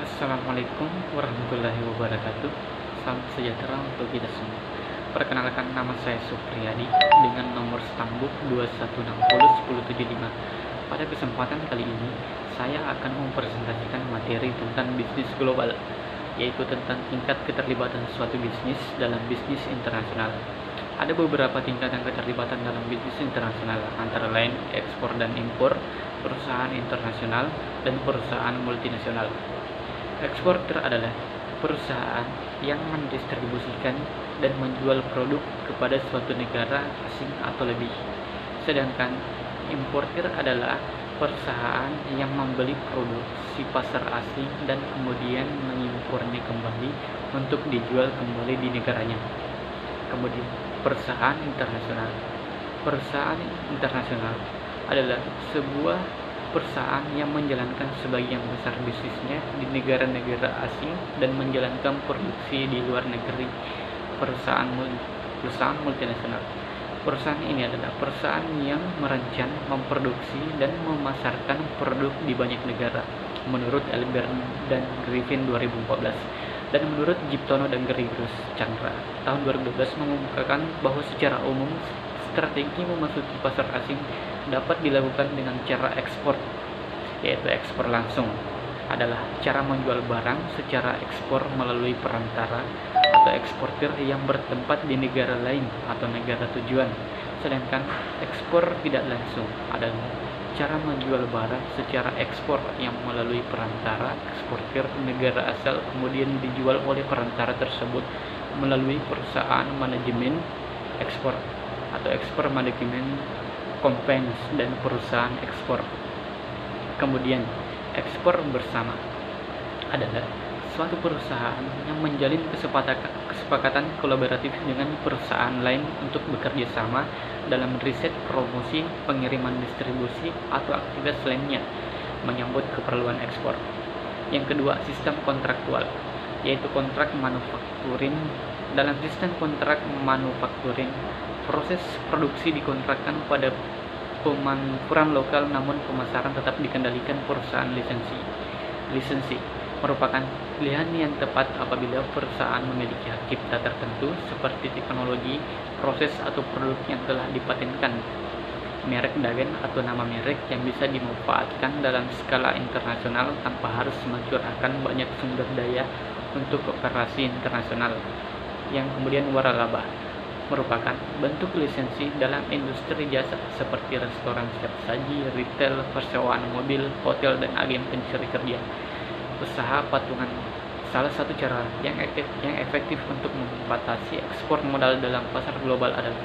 Assalamualaikum warahmatullahi wabarakatuh. Salam sejahtera untuk kita semua. Perkenalkan, nama saya Supriyadi dengan nomor stambuk 2160175. Pada kesempatan kali ini, saya akan mempresentasikan materi tentang bisnis global, yaitu tentang tingkat keterlibatan suatu bisnis dalam bisnis internasional. Ada beberapa tingkatan keterlibatan dalam bisnis internasional, antara lain ekspor dan impor, perusahaan internasional, dan perusahaan multinasional. Eksportir adalah perusahaan yang mendistribusikan dan menjual produk kepada suatu negara asing atau lebih. Sedangkan importir adalah perusahaan yang membeli produk si pasar asing dan kemudian mengimpornya kembali untuk dijual kembali di negaranya. Kemudian perusahaan internasional. Perusahaan internasional adalah sebuah perusahaan yang menjalankan sebagian besar bisnisnya di negara-negara asing dan menjalankan produksi di luar negeri. Perusahaan multinasional. Perusahaan ini adalah perusahaan yang merancang, memproduksi, dan memasarkan produk di banyak negara, menurut Albert dan Griffin 2014. Dan menurut Giptono dan Gregorius Chandra tahun 2012 mengumumkan bahwa secara umum strategi memasuki pasar asing dapat dilakukan dengan cara ekspor, yaitu ekspor langsung adalah cara menjual barang secara ekspor melalui perantara atau eksportir yang bertempat di negara lain atau negara tujuan. Sedangkan ekspor tidak langsung adalah cara menjual barang secara ekspor yang melalui perantara eksportir negara asal, kemudian dijual oleh perantara tersebut melalui perusahaan manajemen ekspor atau ekspor manajemen companies dan perusahaan ekspor. Kemudian ekspor bersama adalah suatu perusahaan yang menjalin kesepakatan kolaboratif dengan perusahaan lain untuk bekerja sama dalam riset, promosi, pengiriman, distribusi, atau aktivitas lainnya menyambut keperluan ekspor. Yang kedua, sistem kontraktual, yaitu kontrak manufakturing. Dalam sistem kontrak manufakturing, proses produksi dikontrakkan pada pemanufakturan lokal, namun pemasaran tetap dikendalikan perusahaan lisensi. Lisensi merupakan pilihan yang tepat apabila perusahaan memiliki hak cipta tertentu seperti teknologi, proses, atau produk yang telah dipatenkan, merek dagang atau nama merek yang bisa dimanfaatkan dalam skala internasional tanpa harus mencurahkan banyak sumber daya untuk operasi internasional. Yang kemudian waralaba merupakan bentuk lisensi dalam industri jasa seperti restoran siap saji, retail, persewaan mobil, hotel, dan agen pencari kerja. Usaha patungan salah satu cara yang efektif untuk membatasi ekspor modal dalam pasar global adalah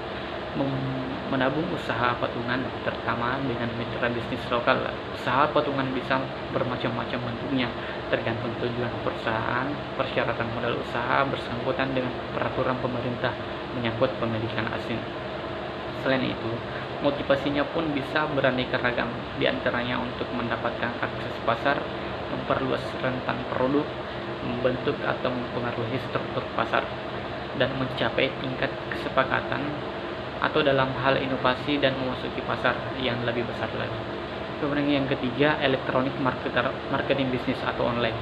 menabung usaha patungan, terutama dengan mitra bisnis lokal. Usaha patungan bisa bermacam-macam bentuknya, tergantung tujuan perusahaan, persyaratan modal usaha, bersangkutan dengan peraturan pemerintah menyangkut pemilikan asing. Selain itu, motivasinya pun bisa beraneka ragam, diantaranya untuk mendapatkan akses pasar, memperluas rentang produk, membentuk atau mempengaruhi struktur pasar, dan mencapai tingkat kesepakatan atau dalam hal inovasi dan memasuki pasar yang lebih besar lagi. Kemudian yang ketiga, elektronik marketing bisnis atau online.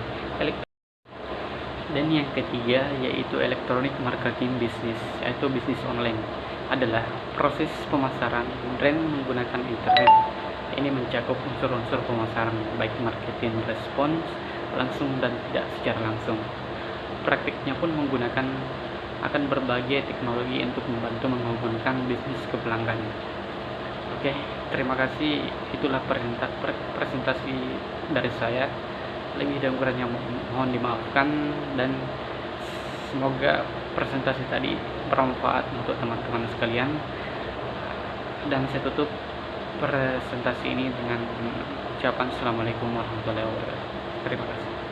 Dan yang ketiga yaitu elektronik marketing bisnis, yaitu bisnis online, adalah proses pemasaran brand menggunakan internet. Ini mencakup unsur-unsur pemasaran, baik marketing respons langsung dan tidak secara langsung. Praktiknya pun menggunakan akan berbagai teknologi untuk membantu menghubungkan bisnis ke pelanggan. Oke, terima kasih. Itulah presentasi dari saya. Lebih dan kurangnya mohon dimaafkan, dan semoga presentasi tadi bermanfaat untuk teman-teman sekalian. Dan saya tutup presentasi ini dengan ucapan Assalamualaikum warahmatullahi wabarakatuh. Terima kasih.